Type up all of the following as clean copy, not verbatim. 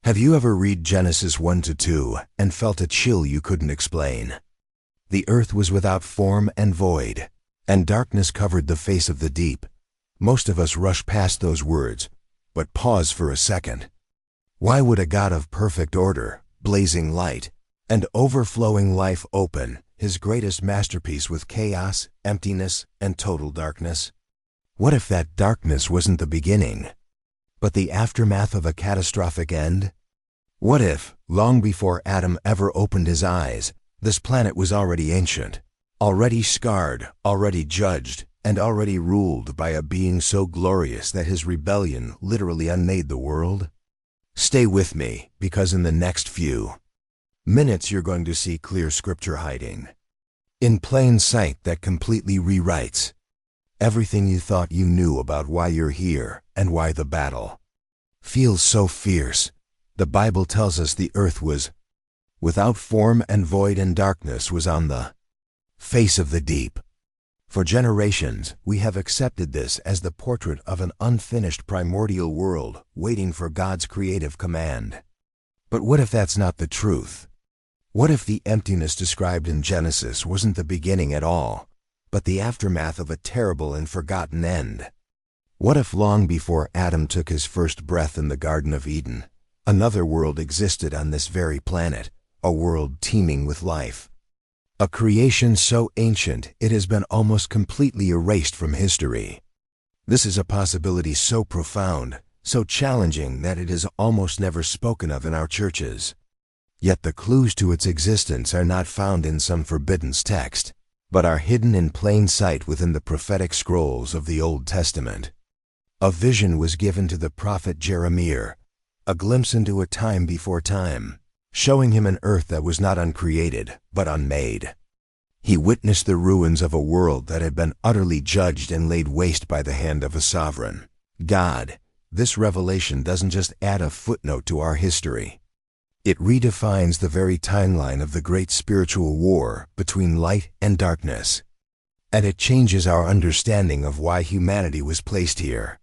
Have you ever read Genesis 1-2 and felt a chill you couldn't explain? The earth was without form and void, and darkness covered the face of the deep. Most of us rush past those words, but pause for a second. Why would a God of perfect order, blazing light, and overflowing life open his greatest masterpiece with chaos, emptiness, and total darkness? What if that darkness wasn't the beginning, but the aftermath of a catastrophic end? What if, long before Adam ever opened his eyes, this planet was already ancient, already scarred, already judged, and already ruled by a being so glorious that his rebellion literally unmade the world? Stay with me, because in the next few minutes you're going to see clear scripture hiding in plain sight that completely rewrites everything you thought you knew about why you're here and why the battle feels so fierce. The Bible tells us the earth was without form and void, and darkness was on the face of the deep. For generations, we have accepted this as the portrait of an unfinished primordial world waiting for God's creative command. But what if that's not the truth? What if the emptiness described in Genesis wasn't the beginning at all, but the aftermath of a terrible and forgotten end? What if long before Adam took his first breath in the Garden of Eden, another world existed on this very planet, a world teeming with life? A creation so ancient it has been almost completely erased from history. This is a possibility so profound, so challenging that it is almost never spoken of in our churches. Yet the clues to its existence are not found in some forbidden text, but are hidden in plain sight within the prophetic scrolls of the Old Testament. A vision was given to the prophet Jeremiah, a glimpse into a time before time, showing him an earth that was not uncreated, but unmade. He witnessed the ruins of a world that had been utterly judged and laid waste by the hand of a sovereign God. This revelation doesn't just add a footnote to our history. It redefines the very timeline of the great spiritual war between light and darkness. And it changes our understanding of why humanity was placed here.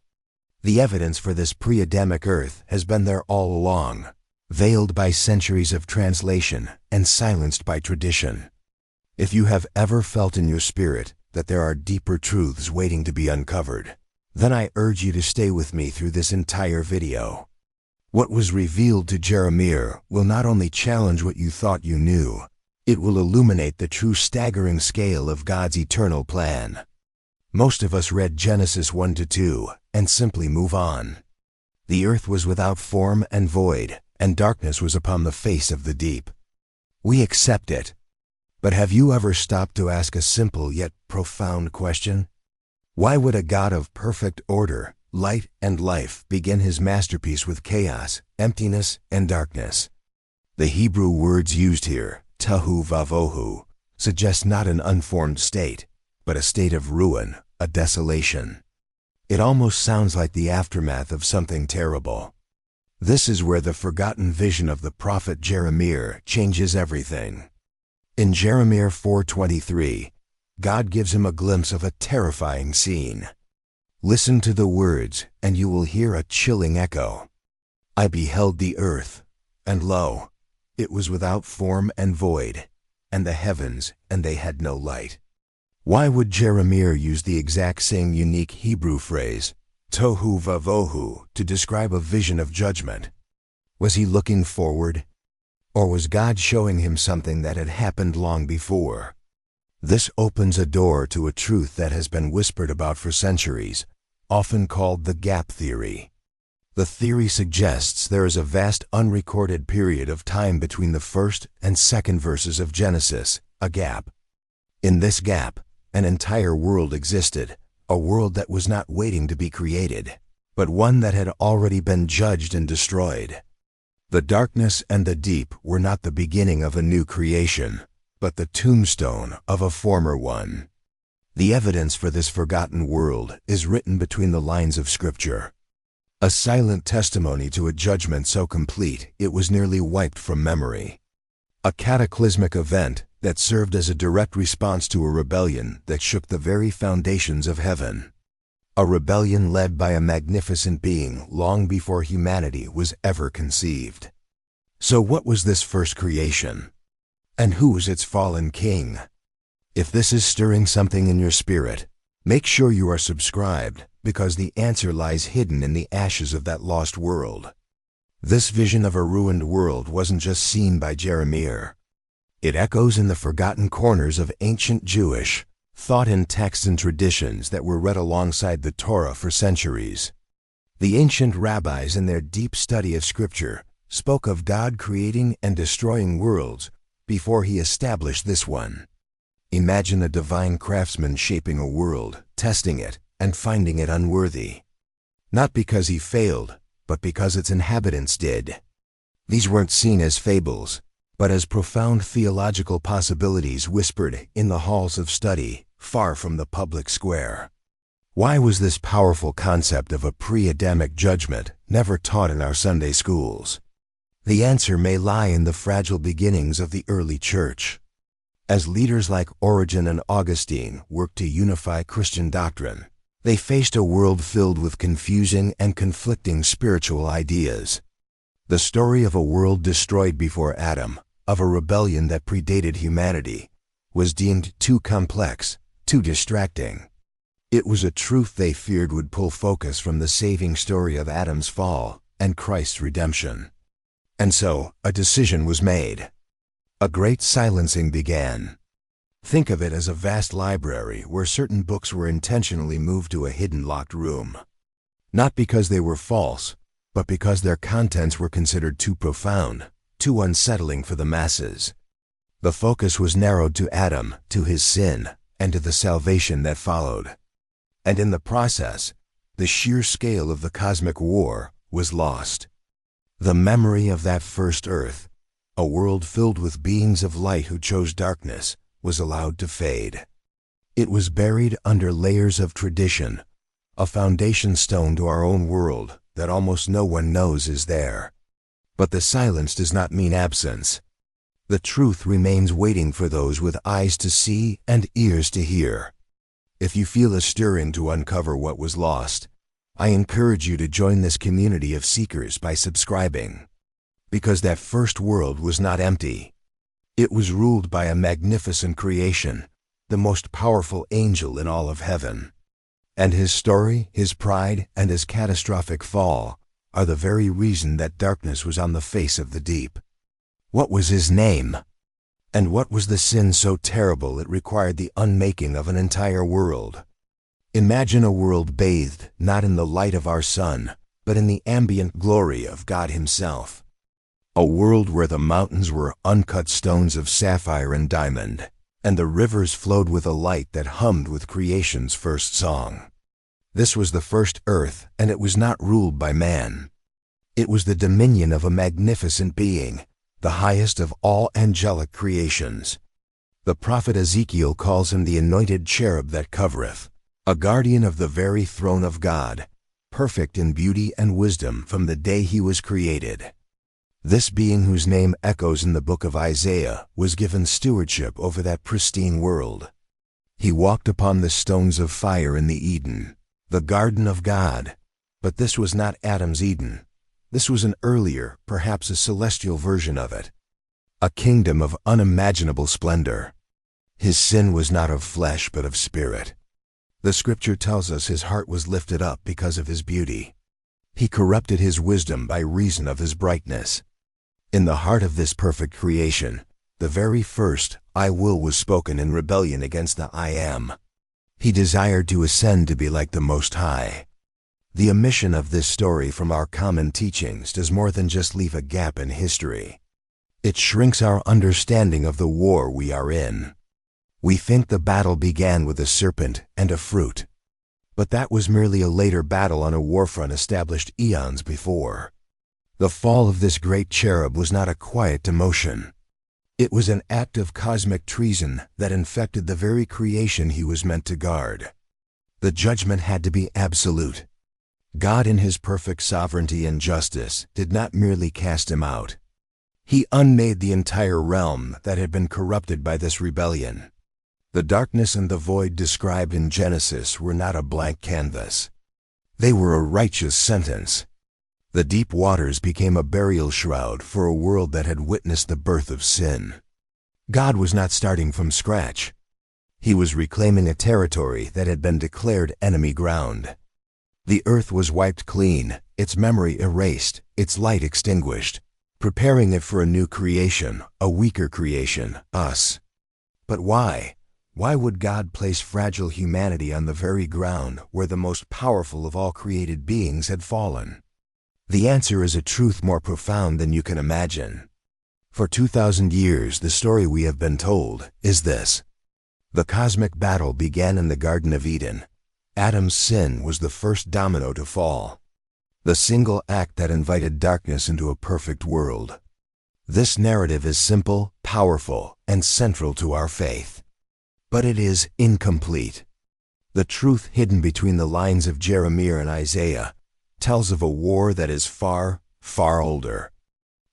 The evidence for this pre-Adamic earth has been there all along, veiled by centuries of translation and silenced by tradition. If you have ever felt in your spirit that there are deeper truths waiting to be uncovered, then I urge you to stay with me through this entire video. What was revealed to Jeremiah will not only challenge what you thought you knew, it will illuminate the true staggering scale of God's eternal plan. Most of us read Genesis 1-2 and simply move on. The earth was without form and void, and darkness was upon the face of the deep. We accept it. But have you ever stopped to ask a simple yet profound question? Why would a God of perfect order, light, and life begin his masterpiece with chaos, emptiness, and darkness? The Hebrew words used here, tohu vavohu, suggest not an unformed state, but a state of ruin, a desolation. It almost sounds like the aftermath of something terrible. This is where the forgotten vision of the prophet Jeremiah changes everything. In Jeremiah 4:23, God gives him a glimpse of a terrifying scene. Listen to the words, and you will hear a chilling echo. I beheld the earth, and lo, it was without form and void, and the heavens, and they had no light. Why would Jeremiah use the exact same unique Hebrew phrase, tohu vavohu, to describe a vision of judgment? Was he looking forward? Or was God showing him something that had happened long before? This opens a door to a truth that has been whispered about for centuries, often called the gap theory. The theory suggests there is a vast unrecorded period of time between the first and second verses of Genesis, a gap. In this gap, an entire world existed, a world that was not waiting to be created, but one that had already been judged and destroyed. The darkness and the deep were not the beginning of a new creation, but the tombstone of a former one. The evidence for this forgotten world is written between the lines of Scripture. A silent testimony to a judgment so complete it was nearly wiped from memory. A cataclysmic event that served as a direct response to a rebellion that shook the very foundations of heaven. a rebellion led by a magnificent being long before humanity was ever conceived. So what was this first creation? And who was its fallen king? If this is stirring something in your spirit, make sure you are subscribed, because the answer lies hidden in the ashes of that lost world. This vision of a ruined world wasn't just seen by Jeremiah. It echoes in the forgotten corners of ancient Jewish thought in texts and traditions that were read alongside the Torah for centuries. The ancient rabbis, in their deep study of Scripture, spoke of God creating and destroying worlds before He established this one. Imagine a divine craftsman shaping a world, testing it, and finding it unworthy. Not because He failed, but because its inhabitants did. These weren't seen as fables, but as profound theological possibilities whispered in the halls of study, far from the public square. Why was this powerful concept of a pre-Adamic judgment never taught in our Sunday schools? The answer may lie in the fragile beginnings of the early church. As leaders like Origen and Augustine worked to unify Christian doctrine, they faced a world filled with confusing and conflicting spiritual ideas. The story of a world destroyed before Adam, of a rebellion that predated humanity, was deemed too complex, too distracting. It was a truth they feared would pull focus from the saving story of Adam's fall and Christ's redemption. And so, a decision was made. A great silencing began. Think of it as a vast library where certain books were intentionally moved to a hidden locked room. Not because they were false, but because their contents were considered too profound, too unsettling for the masses. The focus was narrowed to Adam, to his sin, and to the salvation that followed. And in the process, the sheer scale of the cosmic war was lost. The memory of that first earth, a world filled with beings of light who chose darkness, was allowed to fade. It was buried under layers of tradition, a foundation stone to our own world that almost no one knows is there. But the silence does not mean absence. The truth remains waiting for those with eyes to see and ears to hear. If you feel a stirring to uncover what was lost, I encourage you to join this community of seekers by subscribing. Because that first world was not empty. It was ruled by a magnificent creation, the most powerful angel in all of heaven. And his story, his pride, and his catastrophic fall are the very reason that darkness was on the face of the deep. What was his name? And what was the sin so terrible it required the unmaking of an entire world? Imagine a world bathed not in the light of our sun, but in the ambient glory of God Himself. A world where the mountains were uncut stones of sapphire and diamond, and the rivers flowed with a light that hummed with creation's first song. This was the first earth, and it was not ruled by man. It was the dominion of a magnificent being, the highest of all angelic creations. The prophet Ezekiel calls him the anointed cherub that covereth, a guardian of the very throne of God, perfect in beauty and wisdom from the day he was created. This being, whose name echoes in the book of Isaiah, was given stewardship over that pristine world. He walked upon the stones of fire in the Eden, the garden of God. But this was not Adam's Eden. This was an earlier, perhaps a celestial version of it. A kingdom of unimaginable splendor. His sin was not of flesh but of spirit. The scripture tells us his heart was lifted up because of his beauty. He corrupted his wisdom by reason of his brightness. In the heart of this perfect creation, the very first I will was spoken in rebellion against the I am. He desired to ascend to be like the Most High. The omission of this story from our common teachings does more than just leave a gap in history. It shrinks our understanding of the war we are in. We think the battle began with a serpent and a fruit. But that was merely a later battle on a warfront established eons before. The fall of this great cherub was not a quiet demotion. It was an act of cosmic treason that infected the very creation he was meant to guard. The judgment had to be absolute. God, in his perfect sovereignty and justice, did not merely cast him out. He unmade the entire realm that had been corrupted by this rebellion. The darkness and the void described in Genesis were not a blank canvas. They were a righteous sentence. The deep waters became a burial shroud for a world that had witnessed the birth of sin. God was not starting from scratch. He was reclaiming a territory that had been declared enemy ground. The earth was wiped clean, its memory erased, its light extinguished, preparing it for a new creation, a weaker creation, us. But why? Why would God place fragile humanity on the very ground where the most powerful of all created beings had fallen? The answer is a truth more profound than you can imagine. For 2,000 years, the story we have been told is this. The cosmic battle began in the Garden of Eden. Adam's sin was the first domino to fall, the single act that invited darkness into a perfect world. This narrative is simple, powerful, and central to our faith. But it is incomplete. The truth hidden between the lines of Jeremiah and Isaiah tells of a war that is far, far older.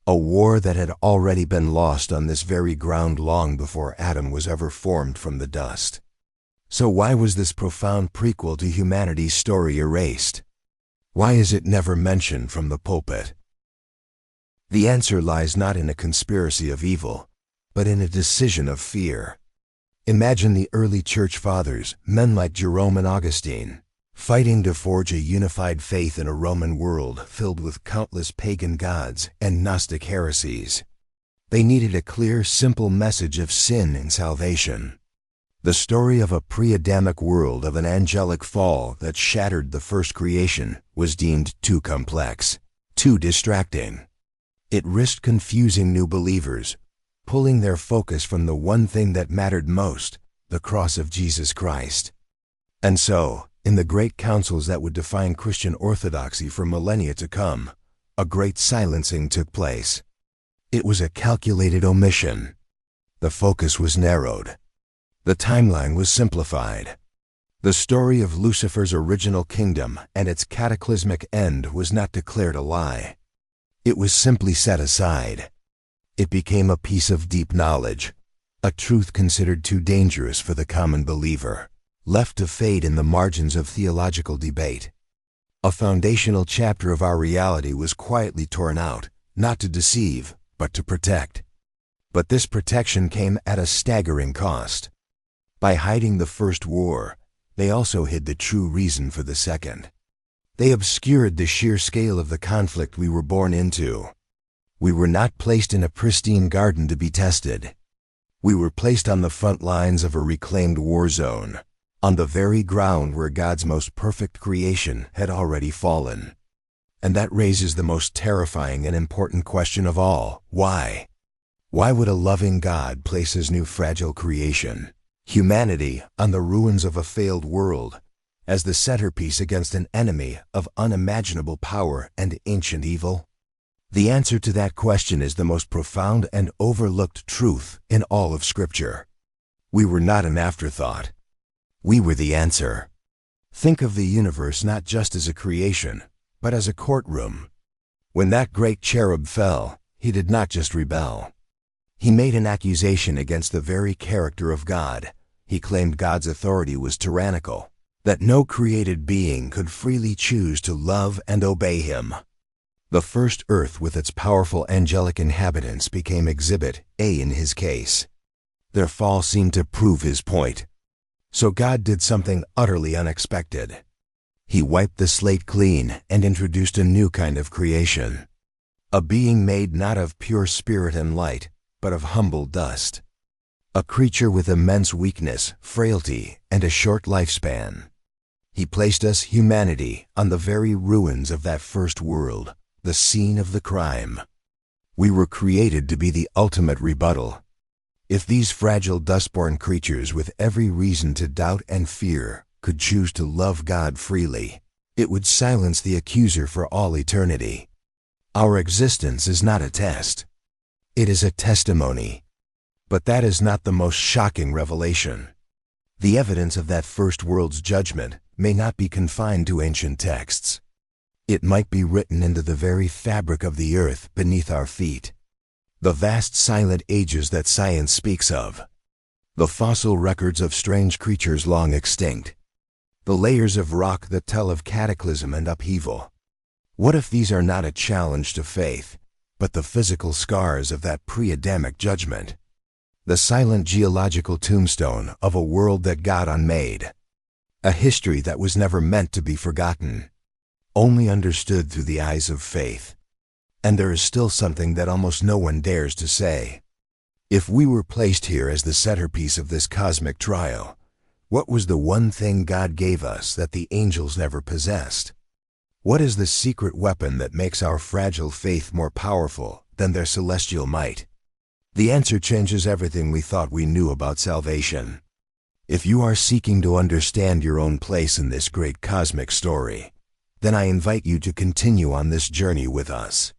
A war that had already been lost on this very ground long before Adam was ever formed from the dust. So why was this profound prequel to humanity's story erased? Why is it never mentioned from the pulpit? The answer lies not in a conspiracy of evil, but in a decision of fear. Imagine the early church fathers, men like Jerome and Augustine, fighting to forge a unified faith in a Roman world filled with countless pagan gods and Gnostic heresies. They needed a clear, simple message of sin and salvation. The story of a pre-Adamic world of an angelic fall that shattered the first creation was deemed too complex, too distracting. It risked confusing new believers, pulling their focus from the one thing that mattered most, the cross of Jesus Christ. And so, in the great councils that would define Christian orthodoxy for millennia to come, a great silencing took place. It was a calculated omission. The focus was narrowed. The timeline was simplified. The story of Lucifer's original kingdom and its cataclysmic end was not declared a lie. It was simply set aside. It became a piece of deep knowledge, a truth considered too dangerous for the common believer, left to fade in the margins of theological debate. A foundational chapter of our reality was quietly torn out, not to deceive, but to protect. But this protection came at a staggering cost. By hiding the first war, they also hid the true reason for the second. They obscured the sheer scale of the conflict we were born into. We were not placed in a pristine garden to be tested. We were placed on the front lines of a reclaimed war zone, on the very ground where God's most perfect creation had already fallen. And that raises the most terrifying and important question of all: why? Why would a loving God place His new fragile creation, humanity, on the ruins of a failed world, as the centerpiece against an enemy of unimaginable power and ancient evil? The answer to that question is the most profound and overlooked truth in all of Scripture. We were not an afterthought. We were the answer. Think of the universe not just as a creation, but as a courtroom. When that great cherub fell, he did not just rebel. He made an accusation against the very character of God. He claimed God's authority was tyrannical, that no created being could freely choose to love and obey Him. The first earth with its powerful angelic inhabitants became Exhibit A in his case. Their fall seemed to prove his point. So God did something utterly unexpected. He wiped the slate clean and introduced a new kind of creation. A being made not of pure spirit and light, but of humble dust. A creature with immense weakness, frailty, and a short lifespan. He placed us, humanity, on the very ruins of that first world, the scene of the crime. We were created to be the ultimate rebuttal. If these fragile dust-born creatures with every reason to doubt and fear could choose to love God freely, it would silence the accuser for all eternity. Our existence is not a test. It is a testimony. But that is not the most shocking revelation. The evidence of that first world's judgment may not be confined to ancient texts. It might be written into the very fabric of the earth beneath our feet. The vast silent ages that science speaks of. The fossil records of strange creatures long extinct. The layers of rock that tell of cataclysm and upheaval. What if these are not a challenge to faith, but the physical scars of that pre-Adamic judgment? The silent geological tombstone of a world that God unmade. A history that was never meant to be forgotten, only understood through the eyes of faith. And there is still something that almost no one dares to say. If we were placed here as the centerpiece of this cosmic trial, what was the one thing God gave us that the angels never possessed? What is the secret weapon that makes our fragile faith more powerful than their celestial might? The answer changes everything we thought we knew about salvation. If you are seeking to understand your own place in this great cosmic story, then I invite you to continue on this journey with us.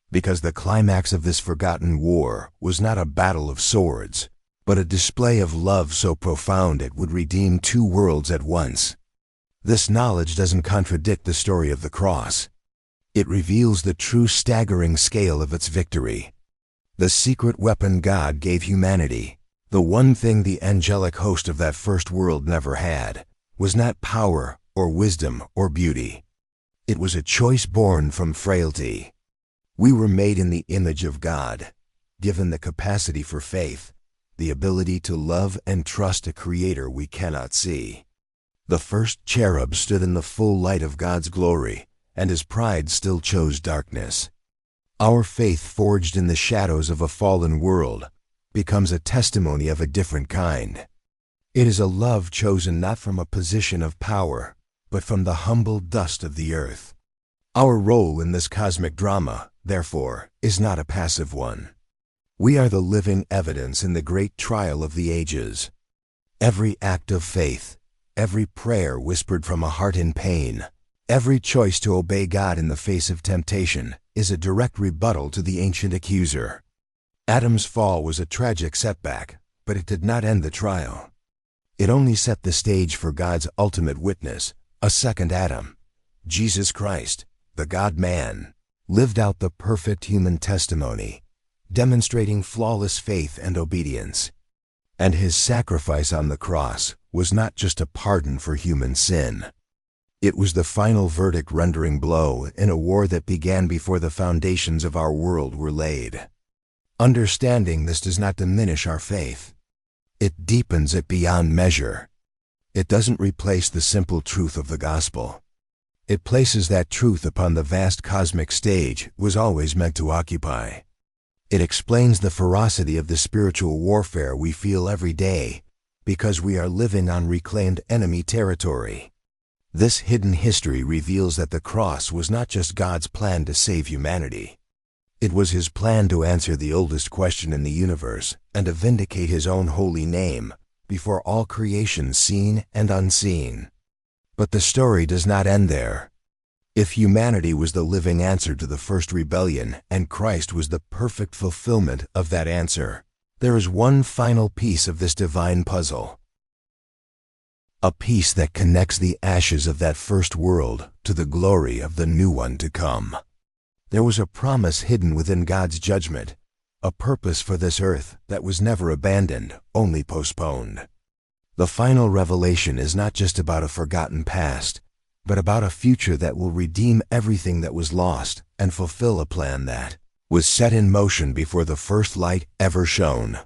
Because the climax of this forgotten war was not a battle of swords, but a display of love so profound it would redeem two worlds at once. This knowledge doesn't contradict the story of the cross. It reveals the true staggering scale of its victory. The secret weapon God gave humanity, the one thing the angelic host of that first world never had, was not power or wisdom or beauty. It was a choice born from frailty. We were made in the image of God, given the capacity for faith, the ability to love and trust a Creator we cannot see. The first cherub stood in the full light of God's glory, and his pride still chose darkness. Our faith, forged in the shadows of a fallen world, becomes a testimony of a different kind. It is a love chosen not from a position of power, but from the humble dust of the earth. Our role in this cosmic drama, therefore, is not a passive one. We are the living evidence in the great trial of the ages. Every act of faith, every prayer whispered from a heart in pain, every choice to obey God in the face of temptation is a direct rebuttal to the ancient accuser. Adam's fall was a tragic setback, but it did not end the trial. It only set the stage for God's ultimate witness, a second Adam. Jesus Christ, the God-man, lived out the perfect human testimony, demonstrating flawless faith and obedience. And his sacrifice on the cross was not just a pardon for human sin. It was the final verdict rendering blow in a war that began before the foundations of our world were laid. Understanding this does not diminish our faith. It deepens it beyond measure. It doesn't replace the simple truth of the gospel. It places that truth upon the vast cosmic stage it was always meant to occupy. It explains the ferocity of the spiritual warfare we feel every day, because we are living on reclaimed enemy territory. This hidden history reveals that the cross was not just God's plan to save humanity. It was his plan to answer the oldest question in the universe and to vindicate his own holy name before all creation seen and unseen. But the story does not end there. If humanity was the living answer to the first rebellion and Christ was the perfect fulfillment of that answer, there is one final piece of this divine puzzle. A piece that connects the ashes of that first world to the glory of the new one to come. There was a promise hidden within God's judgment, a purpose for this earth that was never abandoned, only postponed. The final revelation is not just about a forgotten past, but about a future that will redeem everything that was lost and fulfill a plan that was set in motion before the first light ever shone.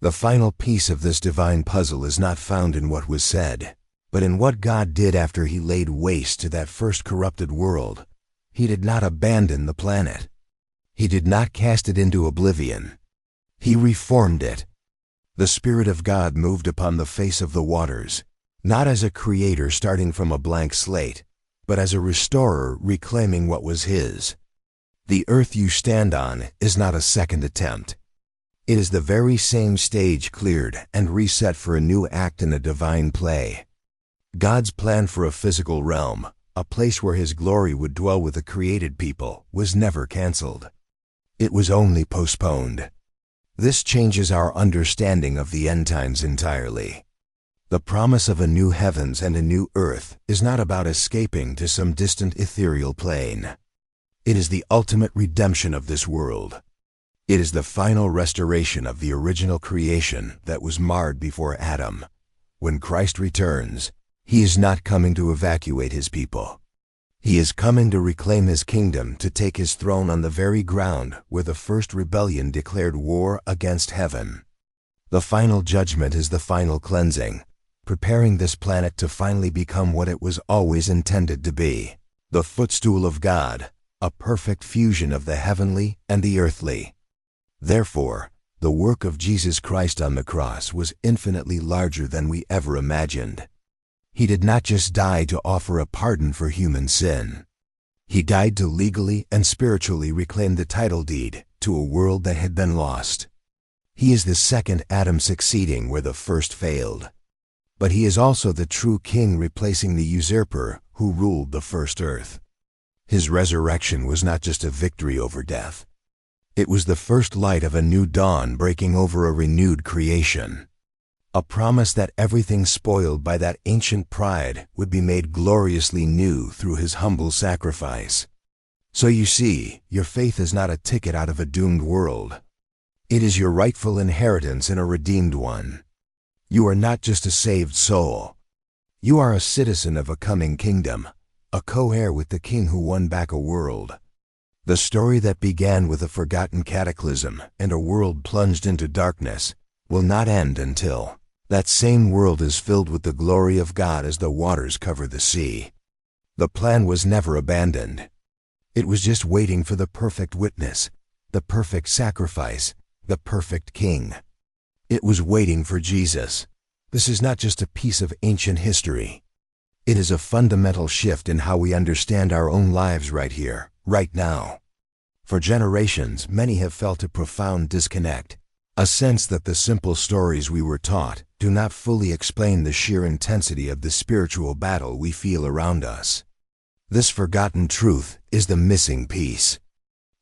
The final piece of this divine puzzle is not found in what was said, but in what God did after he laid waste to that first corrupted world. He did not abandon the planet. He did not cast it into oblivion. He reformed it. The Spirit of God moved upon the face of the waters, not as a creator starting from a blank slate, but as a restorer reclaiming what was his. The earth you stand on is not a second attempt. It is the very same stage cleared and reset for a new act in a divine play. God's plan for a physical realm, a place where his glory would dwell with the created people, was never canceled. It was only postponed. This changes our understanding of the end times entirely. The promise of a new heavens and a new earth is not about escaping to some distant ethereal plane. It is the ultimate redemption of this world. It is the final restoration of the original creation that was marred before Adam. When Christ returns, he is not coming to evacuate his people. He is coming to reclaim his kingdom, to take his throne on the very ground where the first rebellion declared war against heaven. The final judgment is the final cleansing, preparing this planet to finally become what it was always intended to be, the footstool of God, a perfect fusion of the heavenly and the earthly. Therefore, the work of Jesus Christ on the cross was infinitely larger than we ever imagined. He did not just die to offer a pardon for human sin. He died to legally and spiritually reclaim the title deed to a world that had been lost. He is the second Adam succeeding where the first failed. But he is also the true king, replacing the usurper who ruled the first earth. His resurrection was not just a victory over death. It was the first light of a new dawn breaking over a renewed creation. A promise that everything spoiled by that ancient pride would be made gloriously new through his humble sacrifice. So you see, your faith is not a ticket out of a doomed world. It is your rightful inheritance in a redeemed one. You are not just a saved soul. You are a citizen of a coming kingdom, a co-heir with the king who won back a world. The story that began with a forgotten cataclysm and a world plunged into darkness will not end until that same world is filled with the glory of God as the waters cover the sea. The plan was never abandoned. It was just waiting for the perfect witness, the perfect sacrifice, the perfect king. It was waiting for Jesus. This is not just a piece of ancient history. It is a fundamental shift in how we understand our own lives right here, right now. For generations, many have felt a profound disconnect, a sense that the simple stories we were taught do not fully explain the sheer intensity of the spiritual battle we feel around us. This forgotten truth is the missing piece.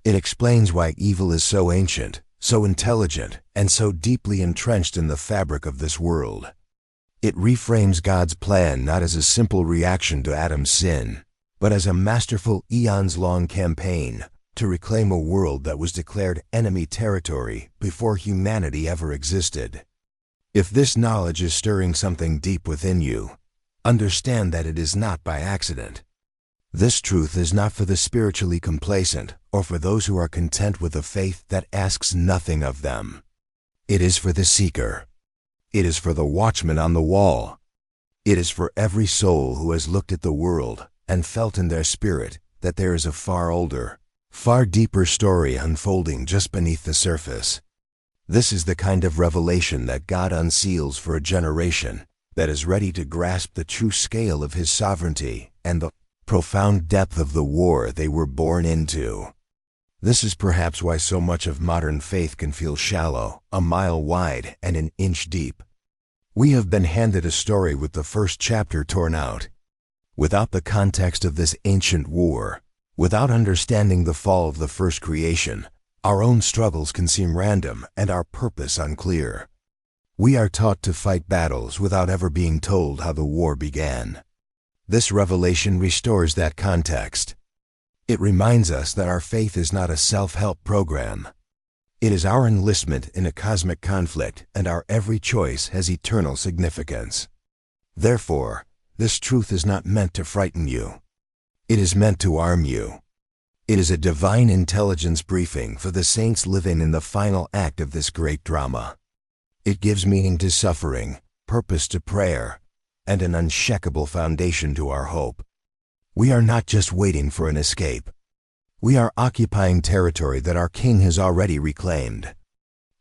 It explains why evil is so ancient, so intelligent, and so deeply entrenched in the fabric of this world. It reframes God's plan not as a simple reaction to Adam's sin, but as a masterful eons-long campaign to reclaim a world that was declared enemy territory before humanity ever existed. If this knowledge is stirring something deep within you, understand that it is not by accident. This truth is not for the spiritually complacent or for those who are content with a faith that asks nothing of them. It is for the seeker. It is for the watchman on the wall. It is for every soul who has looked at the world and felt in their spirit that there is a far older, far deeper story unfolding just beneath the surface. This is the kind of revelation that God unseals for a generation that is ready to grasp the true scale of his sovereignty and the profound depth of the war they were born into. This is perhaps why so much of modern faith can feel shallow, a mile wide, and an inch deep. We have been handed a story with the first chapter torn out. Without the context of this ancient war, without understanding the fall of the first creation, our own struggles can seem random and our purpose unclear. We are taught to fight battles without ever being told how the war began. This revelation restores that context. It reminds us that our faith is not a self-help program. It is our enlistment in a cosmic conflict, and our every choice has eternal significance. Therefore, this truth is not meant to frighten you. It is meant to arm you. It is a divine intelligence briefing for the saints living in the final act of this great drama. It gives meaning to suffering, purpose to prayer, and an unshakable foundation to our hope. We are not just waiting for an escape. We are occupying territory that our King has already reclaimed.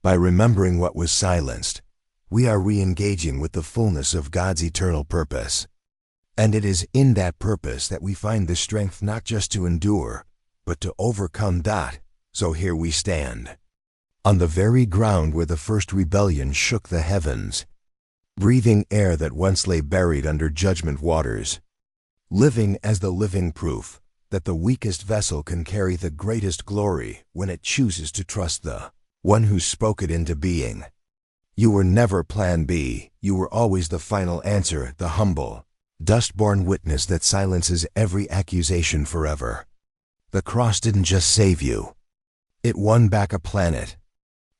By remembering what was silenced, we are re-engaging with the fullness of God's eternal purpose. And it is in that purpose that we find the strength not just to endure, but to overcome. So here we stand, on the very ground where the first rebellion shook the heavens, breathing air that once lay buried under judgment waters, living as the living proof that the weakest vessel can carry the greatest glory when it chooses to trust the one who spoke it into being. You were never plan B, you were always the final answer, the humble, dust-born witness that silences every accusation forever. The cross didn't just save you. It won back a planet.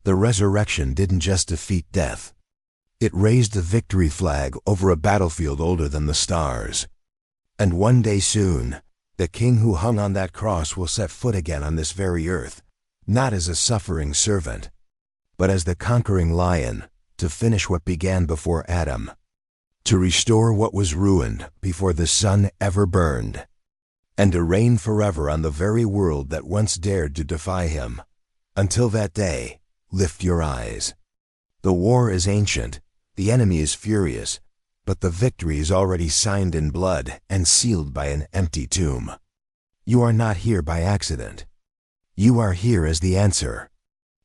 The resurrection didn't just defeat death. It raised the victory flag over a battlefield older than the stars. And one day soon, the King who hung on that cross will set foot again on this very earth, not as a suffering servant, but as the conquering lion, to finish what began before Adam, to restore what was ruined before the sun ever burned, and to reign forever on the very world that once dared to defy him. Until that day, lift your eyes. The war is ancient, the enemy is furious, but the victory is already signed in blood and sealed by an empty tomb. You are not here by accident. You are here as the answer.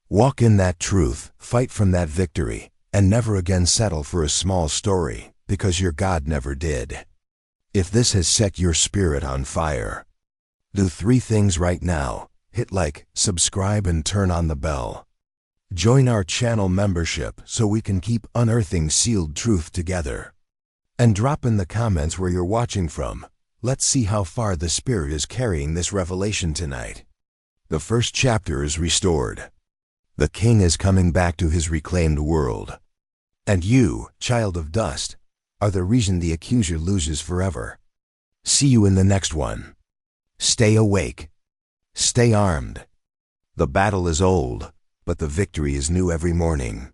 Walk in that truth, fight from that victory, and never again settle for a small story, because your God never did. If this has set your spirit on fire, do 3 things right now. Hit like, subscribe, and turn on the bell. Join our channel membership so we can keep unearthing sealed truth together. And drop in the comments where you're watching from. Let's see how far the Spirit is carrying this revelation tonight. The first chapter is restored. The King is coming back to his reclaimed world. And you, child of dust, are the reason the accuser loses forever. See you in the next one. Stay awake. Stay armed. The battle is old, but the victory is new every morning.